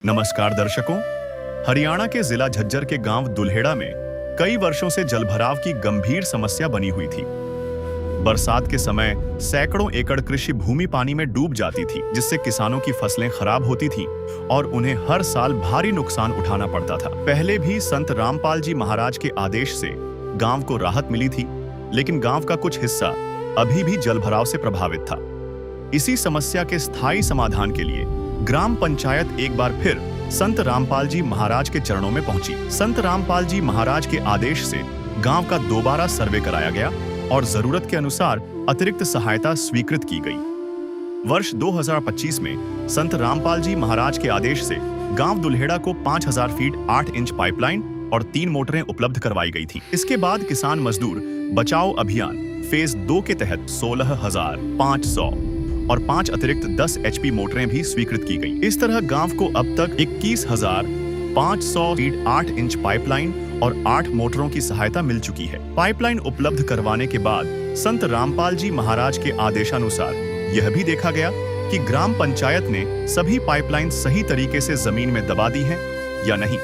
नमस्कार दर्शकों। हरियाणा के जिला झज्जर के गांव दुल्हेड़ा में कई वर्षों से जलभराव की गंभीर समस्या बनी हुई थी। बरसात के समय सैकड़ों एकड़ कृषि भूमि पानी में डूब जाती थी, जिससे किसानों की फसलें खराब होती थीं और उन्हें हर साल भारी नुकसान उठाना पड़ता था। पहले भी संत रामपाल जी महाराज के आदेश से गांव को राहत मिली थी, लेकिन गांव का कुछ हिस्सा अभी भी जलभराव से प्रभावित था। इसी समस्या के स्थायी समाधान के लिए ग्राम पंचायत एक बार फिर संत रामपाल जी महाराज के चरणों में पहुंची। संत रामपाल जी महाराज के आदेश से गांव का दोबारा सर्वे कराया गया और जरूरत के अनुसार अतिरिक्त सहायता स्वीकृत की गई। वर्ष 2025 में संत रामपाल जी महाराज के आदेश से गांव दुल्हेड़ा को 5000 फीट 8 इंच पाइपलाइन और 3 मोटरें उपलब्ध करवाई गई थी। इसके बाद किसान मजदूर बचाओ अभियान फेज 2 के तहत 16,500 और 5 अतिरिक्त 10 HP मोटरें भी स्वीकृत की गईं। इस तरह गांव को अब तक 21,500 फीट 8 इंच पाइपलाइन और 8 मोटरों की सहायता मिल चुकी है। पाइपलाइन उपलब्ध करवाने के बाद संत रामपाल जी महाराज के आदेशानुसार यह भी देखा गया कि ग्राम पंचायत ने सभी पाइपलाइन सही तरीके से जमीन में दबा दी हैं या नहीं।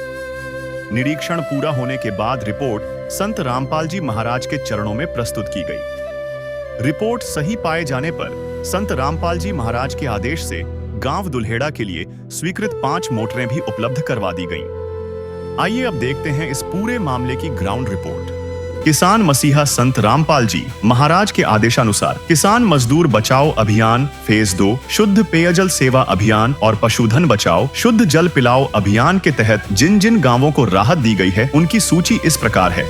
निरीक्षण पूरा होने के बाद रिपोर्ट संत रामपाल जी महाराज के चरणों में प्रस्तुत की गई। रिपोर्ट सही पाए जाने पर संत रामपाल जी महाराज के आदेश से गांव दुल्हेड़ा के लिए स्वीकृत 5 मोटरें भी उपलब्ध करवा दी गईं। आइए अब देखते हैं इस पूरे मामले की ग्राउंड रिपोर्ट। किसान मसीहा संत रामपाल जी महाराज के आदेशानुसार किसान मजदूर बचाओ अभियान फेज 2, शुद्ध पेयजल सेवा अभियान और पशुधन बचाओ शुद्ध जल पिलाओ अभियान के तहत जिन जिन गांवों को राहत दी गई है, उनकी सूची इस प्रकार है।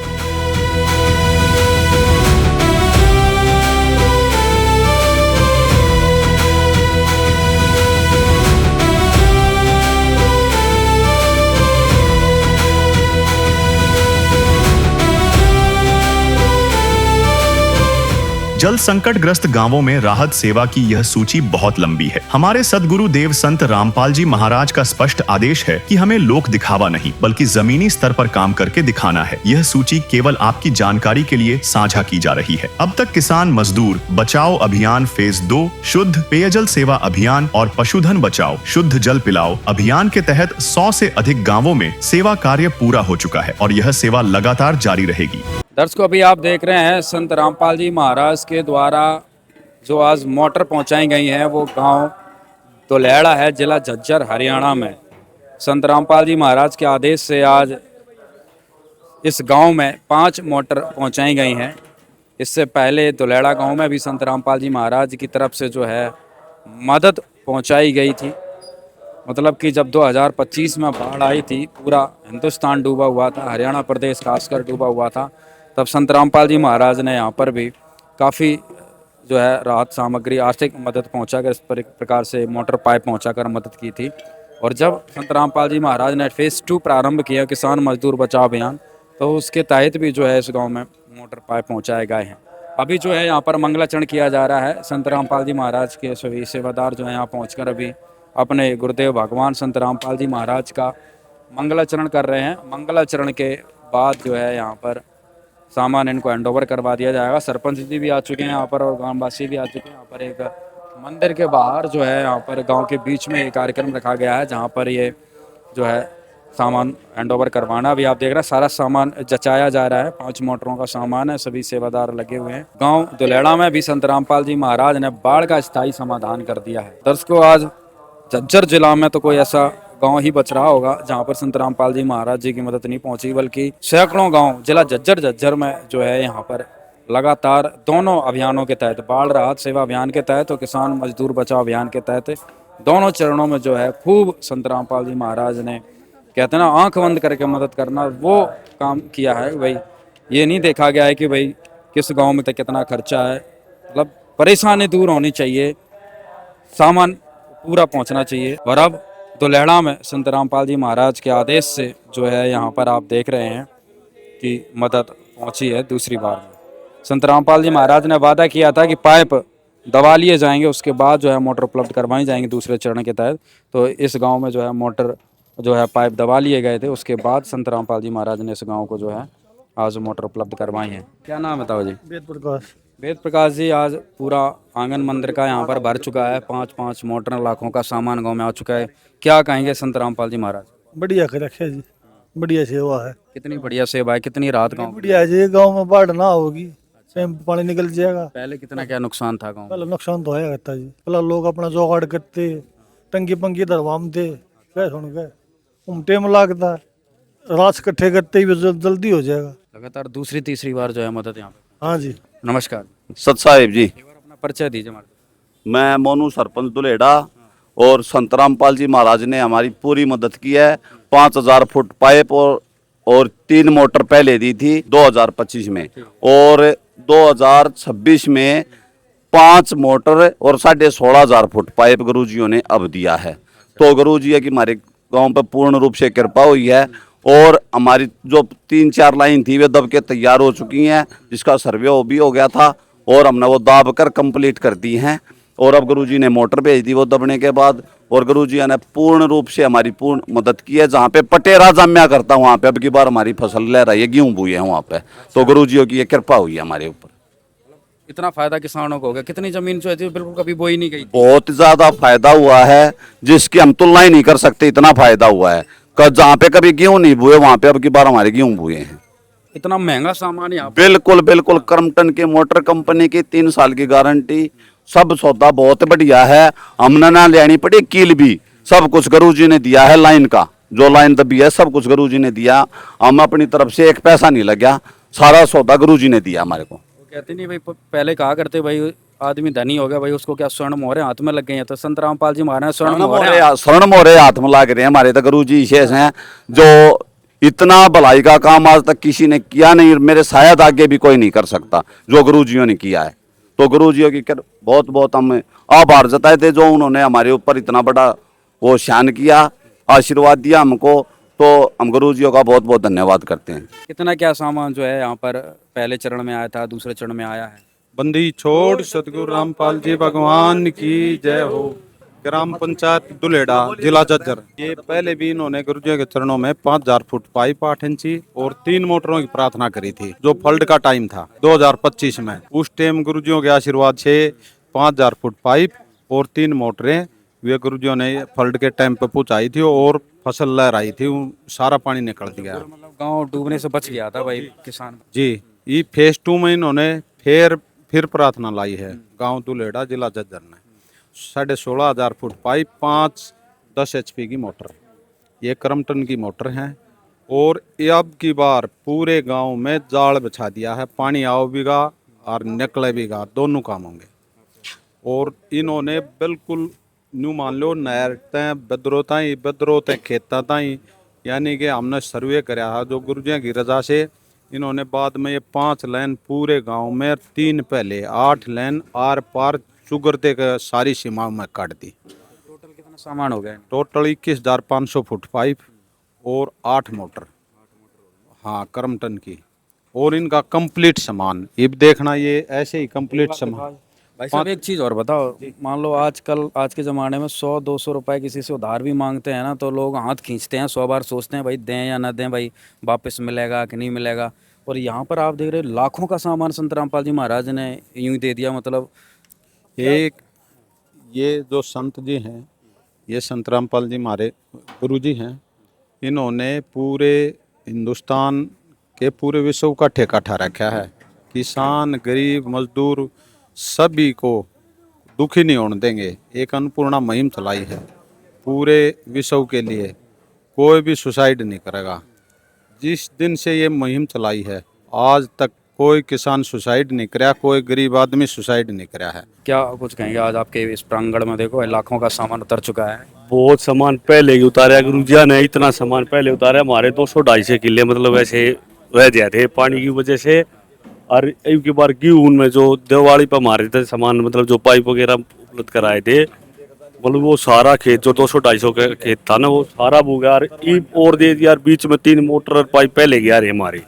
जल संकट ग्रस्त गांवों में राहत सेवा की यह सूची बहुत लंबी है। हमारे सद्गुरु देव संत रामपाल जी महाराज का स्पष्ट आदेश है कि हमें लोक दिखावा नहीं बल्कि जमीनी स्तर पर काम करके दिखाना है। यह सूची केवल आपकी जानकारी के लिए साझा की जा रही है। अब तक किसान मजदूर बचाओ अभियान फेज 2, शुद्ध पेयजल सेवा अभियान और पशुधन बचाओ शुद्ध जल पिलाओ अभियान के तहत 100 से अधिक गाँवों में सेवा कार्य पूरा हो चुका है और यह सेवा लगातार जारी रहेगी। दर्शकों, अभी आप देख रहे हैं संत रामपाल जी महाराज के द्वारा जो आज मोटर पहुंचाई गई हैं, वो गांव दुल्हेड़ा है, जिला झज्जर, हरियाणा में। संत रामपाल जी महाराज के आदेश से आज इस गांव में 5 मोटर पहुंचाई गई हैं। इससे पहले दुल्हेड़ा गांव में भी संत रामपाल जी महाराज की तरफ से जो है मदद पहुंचाई गई थी। मतलब कि जब 2025 में बाढ़ आई थी, पूरा हिंदुस्तान डूबा हुआ था, हरियाणा प्रदेश खासकर डूबा हुआ था, तब संत रामपाल जी महाराज ने यहाँ पर भी काफ़ी जो है राहत सामग्री, आर्थिक मदद पहुँचाकर, इस प्रकार से मोटर पाइप पहुँचाकर मदद की थी। और जब संत रामपाल जी महाराज ने फेज़ 2 प्रारंभ किया, किसान मजदूर बचाओ अभियान, तो उसके तहत भी जो है इस गाँव में मोटर पाइप पहुँचाए गए हैं। अभी जो है यहाँ पर मंगलाचरण किया जा रहा है। संत रामपाल जी महाराज के सभी सेवादार जो है यहाँ पहुँच अभी अपने गुरुदेव भगवान संत रामपाल जी महाराज का मंगलाचरण कर रहे हैं। मंगलाचरण के बाद जो है यहाँ पर सामान इनको हैंडओवर करवा दिया जाएगा। सरपंच जी भी आ चुके हैं यहाँ पर और ग्रामवासी भी आ चुके हैं। यहाँ पर एक मंदिर के बाहर जो है यहाँ पर गांव के बीच में एक कार्यक्रम रखा गया है, जहाँ पर ये जो है सामान हैंडओवर करवाना। अभी आप देख रहे हैं सारा सामान जचाया जा रहा है। 5 मोटरों का सामान है, सभी सेवादार लगे हुए हैं। गाँव दुल्हेड़ा में भी संत रामपाल जी महाराज ने बाढ़ का स्थायी समाधान कर दिया है। दर्शकों, आज झज्जर जिला में तो कोई ऐसा गांव ही बच रहा होगा जहां पर संत रामपाल जी महाराज जी की मदद नहीं पहुंची, बल्कि सैकड़ों गांव जिला झज्जर में जो है यहाँ पर लगातार दोनों अभियानों के तहत, बाढ़ राहत सेवा अभियान के तहत और किसान मजदूर बचाओ अभियान के तहत, दोनों चरणों में जो है खूब संत रामपाल जी महाराज ने, कहते हैं ना, आंख बंद करके मदद करना, वो काम किया है। भाई ये नहीं देखा गया है कि भाई किस गाँव में तक कितना खर्चा है। मतलब परेशानी दूर होनी चाहिए, सामान पूरा पहुंचना चाहिए। और अब दुल्हेड़ा में संत रामपाल जी महाराज के आदेश से जो है यहाँ पर आप देख रहे हैं कि मदद पहुंची है दूसरी बार में। संत रामपाल जी महाराज ने वादा किया था कि पाइप दबा लिए जाएंगे, उसके बाद जो है मोटर उपलब्ध करवाई जाएंगी दूसरे चरण के तहत। तो इस गांव में जो है मोटर जो है पाइप दबा लिए गए थे, उसके बाद संत रामपाल जी महाराज ने इस गाँव को जो है आज मोटर उपलब्ध करवाई है। क्या नाम बताओ जी? वेद प्रकाश। वेद प्रकाश जी, आज पूरा आंगन मंदिर का यहाँ पर भर चुका है, 5-5 मोटर, लाखों का सामान गांव में आ चुका है। क्या कहेंगे संत रामपाल जी महाराज? बढ़िया कर रखे जी, बढ़िया सेवा है। कितनी बढ़िया सेवा है, कितनी राहत गांव में। बढ़िया है जी, गांव में बाढ़ ना होगी, टाइम पे पानी निकल जाएगा। पहले कितना क्या नुकसान था गांव में? पहले नुकसान तो है रहता जी, पहले लोग अपना जुगाड़ करते, टंकी पंकी दरवामते, क्या सुन के टाइम लगता है, रात इकट्ठे करते ही जल्दी हो जाएगा। लगातार दूसरी तीसरी बार जो है मदद यहाँ पे। हाँ जी, नमस्कार, सत साहिब जी, एक बार अपना परिचय दीजिए हमारे। मैं मोनू सरपंच दुलेड़ा और संत रामपाल जी महाराज ने हमारी पूरी मदद की है। 5000 फुट पाइप और 3 मोटर पहले दी थी 2025 में, और 2026 में 5 मोटर और 16,500 फुट पाइप गुरुजियों ने अब दिया है। तो गुरुजी की हमारे गांव पर पूर्ण रूप से कृपा हुई है, और हमारी जो 3-4 लाइन थी वे दब के तैयार हो चुकी हैं, जिसका सर्वे भी हो गया था और हमने वो दाब कर कंप्लीट कर दी हैं। और अब गुरुजी ने मोटर भेज दी वो दबने के बाद, और गुरुजी ने पूर्ण रूप से हमारी पूर्ण मदद की है। जहाँ पे पटेरा जाम्या करता वहाँ पे अब की बार हमारी फसल लह रही है, गेहूँ बुए हैं वहाँ पे, तो गुरुजियों की ये कृपा हुई है हमारे ऊपर। इतना फायदा किसानों को हो गया। कितनी जमीन जो है बिल्कुल कभी बोई नहीं गई थी। बहुत ज्यादा फायदा हुआ है, जिसकी हम तुलना ही नहीं कर सकते, इतना फायदा हुआ है। जहाँ पे कभी गेहूँ नहीं बुए वहाँ पे अब की बार हमारे गेहूँ बुए हैं। इतना महंगा सामान यहाँ पे। बिल्कुल बिल्कुल, क्रम्पटन की मोटर कंपनी की 3 साल की गारंटी, सब सौदा बहुत बढ़िया है। हमने ना लेनी पड़ी कील भी, सब कुछ गुरुजी ने दिया है। लाइन का जो लाइन दबी है सब कुछ गुरुजी ने दिया, हम अपनी तरफ से एक पैसा नहीं लगा, सारा सौदा गुरुजी ने दिया हमारे को। वो कहते नहीं भाई, पहले कहा करते भाई आदमी धनी हो गया भाई, उसको क्या स्वर्ण मोहरे हाथ में लग गई हैं। तो संत रामपाल जी महाराज स्वर्ण मोहरे हाथ में लाग रहे हैं हमारे, तो गुरुजी विशेष हैं जो इतना भलाई का काम आज तक किसी ने किया नहीं, मेरे शायद आगे भी कोई नहीं कर सकता जो गुरुजियों ने किया है। तो गुरुजियों की बहुत बहुत हम आभार जताए थे, जो उन्होंने हमारे ऊपर इतना बड़ा वो शान किया, आशीर्वाद दिया हमको, तो हम गुरुजियों का बहुत बहुत धन्यवाद करते हैं। कितना क्या सामान जो है यहाँ पर पहले चरण में आया था, दूसरे चरण में आया है। बंदी छोड़ सतगुरु रामपाल जी भगवान की जय हो। ग्राम पंचायत दुलेड़ा, जिला झज्जर। ये पहले भी इन्होंने गुरुजी के चरणों में 5000 फुट पाइप 8 इंची और 3 मोटरों की प्रार्थना करी थी, जो फ्लड का टाइम था 2025 में। उस टाइम गुरुजियों के आशीर्वाद से 5000 फुट पाइप और 3 मोटरें वे गुरुजियों ने फ्लड के टाइम पे पहुंचाई थी, और फसल लहराई थी, सारा पानी निकल दिया। मतलब गांव डूबने से बच गया था भाई किसान। जी, ये फेज 2 में इन्होंने फिर प्रार्थना लाई है गांव दुलेड़ा, जिला झज्जर ने। 16,500 फुट पाइप, 5-10 HP की मोटर, ये क्रम्पटन की मोटर है। और ये अब की बार पूरे गांव में जाल बिछा दिया है, पानी आओ बीगा और निकले बीगा, दोनों काम होंगे। और इन्होंने बिल्कुल न्यू मान लो नहर तय बदरो तय खेता ताई, यानी कि हमने सर्वे कराया है जो गुरुजियों की रजा से। इन्होंने बाद में ये 5 लाइन पूरे गांव में, 3 पहले 8 लाइन आर पार चुगरते के सारी सीमाओं में काट दी। टोटल कितना सामान हो गया? टोटल 21,500 फुट पाइप और 8 मोटर, हाँ क्रम्पटन की, और इनका कंप्लीट सामान। ये देखना, ये ऐसे ही कंप्लीट सामान। भाई साहब एक चीज़ और बताओ, मान लो आज के ज़माने में 100-200 रुपए किसी से उधार भी मांगते हैं ना, तो लोग हाथ खींचते हैं, 100 बार सोचते हैं भाई दें या ना दें, भाई वापस मिलेगा कि नहीं मिलेगा। और यहाँ पर आप देख रहे हो लाखों का सामान संत रामपाल जी महाराज ने यूं ही दे दिया। मतलब एक ये जो संत जी हैं, ये संत रामपाल जी हमारे गुरु जी हैं, इन्होंने पूरे हिंदुस्तान के पूरे विश्व का ठेका ठा रखा है। किसान, गरीब, मजदूर सभी को दुखी नहीं होने देंगे। एक अन्नपूर्णा मुहिम चलाई है पूरे विश्व के लिए, कोई भी सुसाइड नहीं करेगा। जिस दिन से ये मुहिम चलाई है आज तक कोई किसान सुसाइड नहीं कराया, कोई गरीब आदमी सुसाइड नहीं कराया है। क्या कुछ कहेंगे? आज आपके इस प्रांगण में देखो लाखों का सामान उतर चुका है। बहुत सामान पहले ही उतारा गुरुजिया ने, इतना सामान पहले उतारा। हमारे 200-250 किले मतलब ऐसे रह गए थे पानी की वजह से। और एक की बार गेहूं में जो दिवाली पर हमारे थे सामान, मतलब जो पाइप वगैरह उपलब्ध कराए थे, मतलब वो सारा खेत जो 200-250 का खेत था ना, वो सारा बो गया। और दे दिया, बीच में 3 मोटर और पाइप पहले गया रहे हमारे।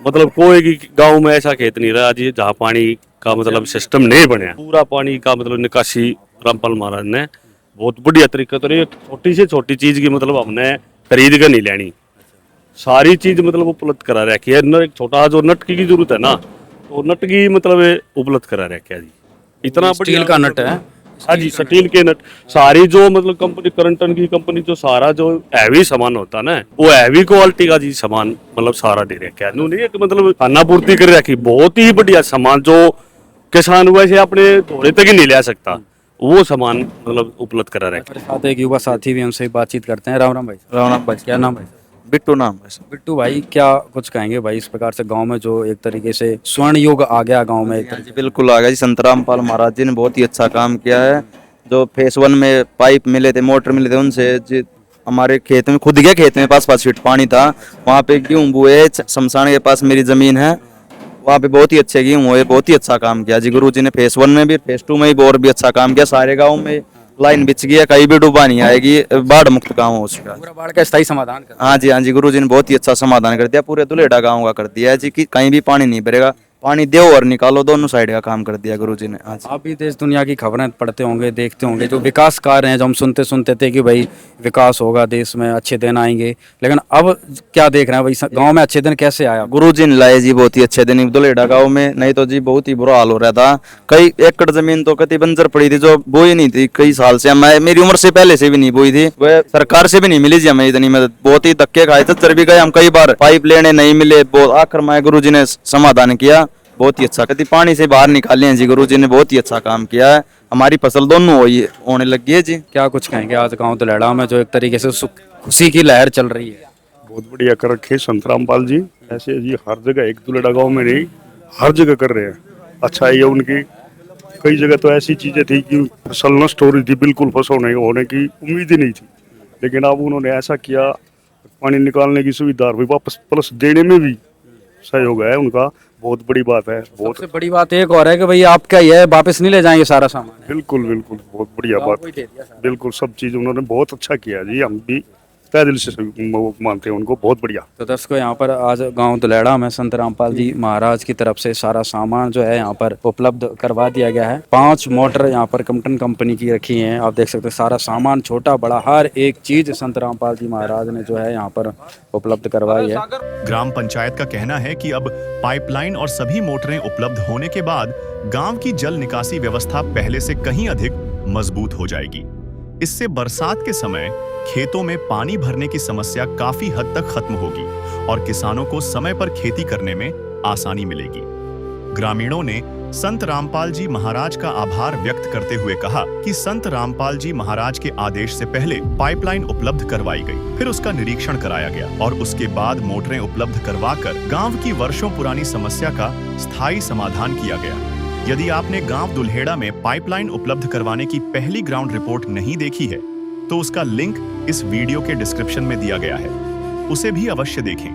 मतलब कोई भी गांव में ऐसा खेत नहीं रहा जी जहाँ पानी का मतलब सिस्टम नहीं बनया। पूरा पानी का मतलब निकासी रामपाल महाराज ने बहुत बढ़िया तरीके तो, एक छोटी से छोटी चीज की मतलब हमने खरीद कर नहीं लेनी, सारी चीज मतलब उपलब्ध करा रखी है। एक छोटा जो नटकी की जरूरत है ना, तो नट की मतलब उपलब्ध करा रखा जी, इतना स्टील का नट है। हाँ जी, स्टील के नट सारी जो मतलब कंपनी करंटन की कंपनी जो सारा जो हैवी सामान होता ना वो हैवी क्वालिटी का जी सामान मतलब सारा दे रखा है। उन्होंने एक मतलब खाना पूर्ति कर रखी, बहुत ही बढ़िया सामान जो किसान वैसे अपने थोड़े तक ही नहीं ले सकता, वो सामान मतलब उपलब्ध करा रखा है। हमारे साथ एक युवा साथी भी, उनसे बातचीत करते हैं। राम राम भाई। राम राम भाई। क्या नाम है? बिट्टू नाम है सर। बिट्टू भाई, क्या कुछ कहेंगे भाई इस प्रकार से गांव में जो एक तरीके से स्वर्ण युग आ गया गांव में एक हाँ जी, बिल्कुल आ गया जी। संत रामपाल महाराज जी ने बहुत ही अच्छा काम किया है। जो फेस 1 में पाइप मिले थे, मोटर मिले थे, उनसे जी हमारे खेत में, खुद के खेत में 5-5 फीट पानी था, वहाँ पे गेहूँ बुए। शमशान के पास मेरी जमीन है, वहाँ पे बहुत ही अच्छे गेहूँ हुए, बहुत ही अच्छा काम किया जी गुरु जी ने। फेस 1 में भी, फेस 2 में भी और भी अच्छा काम किया। सारे गाँव में लाइन बिछ गई है, कहीं भी डूबा नहीं आएगी, बाढ़ मुक्त गाँव हो उसका। पूरा बाढ़ का स्थायी समाधान कर। हाँ जी गुरु जी ने बहुत ही अच्छा समाधान कर दिया, पूरे दुलेड़ा गांव का कर दिया है जी, कि कहीं भी पानी नहीं भरेगा, पानी दो और निकालो, दोनों साइड का काम कर दिया गुरु जी ने। हाँ जी। आप भी देश दुनिया की खबरें पढ़ते होंगे, देखते होंगे, जो विकास कार्य हैं जो हम सुनते थे कि भाई विकास होगा देश में, अच्छे दिन आएंगे, लेकिन अब क्या देख रहे हैं भाई गांव में अच्छे दिन कैसे आया? गुरु जी ने लाए जी बहुत ही अच्छे दिन दुलेड़ा गांव में, नहीं तो जी बहुत ही बुरा हाल हो रहा था। कई एकड़ जमीन तो कति बंजर पड़ी थी, जो बोई नहीं थी कई साल से। मैं मेरी उम्र से पहले से भी नहीं बोई थी, वह सरकार से भी नहीं मिली जी हमें इतनी मदद। बहुत ही धक्के खाए, चर भी गए हम कई बार, पाइप लेने नहीं मिले, बहुत आखिर में गुरु जी ने समाधान किया, बहुत ही अच्छा। कति पानी से बाहर निकाले हैं जी गुरु जी ने, बहुत ही अच्छा काम किया है। हमारी फसल दोनों होने लगी है जी। क्या कुछ कहेंगे आज गांव दुलेड़ा में जो एक तरीके से खुशी की लहर चल रही है? बहुत बढ़िया कर रखे संत रामपाल जी, ऐसे जी हर जगह, एक दुलेड़ा गांव में नहीं हर जगह कर रहे हैं। अच्छा है उनकी। कई जगह तो ऐसी चीजें थी कि फसल नष्ट हो रही थी, बिल्कुल फसल नहीं होने की उम्मीद ही नहीं थी, लेकिन अब उन्होंने ऐसा किया, पानी निकालने की सुविधा हुई, वापस प्लस देने में भी सहयोग है उनका, बहुत बड़ी बात है। बहुत सबसे बड़ी बात एक और है कि भाई आपका ये वापस नहीं ले जाएंगे सारा सामान। बिल्कुल बिल्कुल बहुत बढ़िया गाँव बात, को ही दे दिया सारा। बिल्कुल सब चीज उन्होंने बहुत अच्छा किया जी, हम भी तहे दिल से मानते हैं उनको, बहुत बढ़िया। तो दर्शकों, यहाँ पर आज गांव दुलेड़ा में संत रामपाल जी महाराज की तरफ से सारा सामान जो है यहाँ पर उपलब्ध करवा दिया गया है। 5 मोटर यहाँ पर क्रम्पटन कंपनी की रखी हैं, आप देख सकते हैं। सारा सामान छोटा बड़ा हर एक चीज संत रामपाल जी महाराज ने जो है यहाँ पर उपलब्ध करवाई है। ग्राम पंचायत का कहना है कि अब पाइपलाइन और सभी मोटरें उपलब्ध होने के बाद गांव की जल निकासी व्यवस्था पहले से कहीं अधिक मजबूत हो जाएगी। इससे बरसात के समय खेतों में पानी भरने की समस्या काफी हद तक खत्म होगी और किसानों को समय पर खेती करने में आसानी मिलेगी। ग्रामीणों ने संत रामपाल जी महाराज का आभार व्यक्त करते हुए कहा कि संत रामपाल जी महाराज के आदेश से पहले पाइपलाइन उपलब्ध करवाई गई, फिर उसका निरीक्षण कराया गया और उसके बाद मोटरें उपलब्ध करवाकर गांव की वर्षों पुरानी समस्या का स्थायी समाधान किया गया। यदि आपने गांव दुल्हेड़ा में पाइपलाइन उपलब्ध करवाने की पहली ग्राउंड रिपोर्ट नहीं देखी है तो उसका लिंक इस वीडियो के डिस्क्रिप्शन में दिया गया है, उसे भी अवश्य देखें।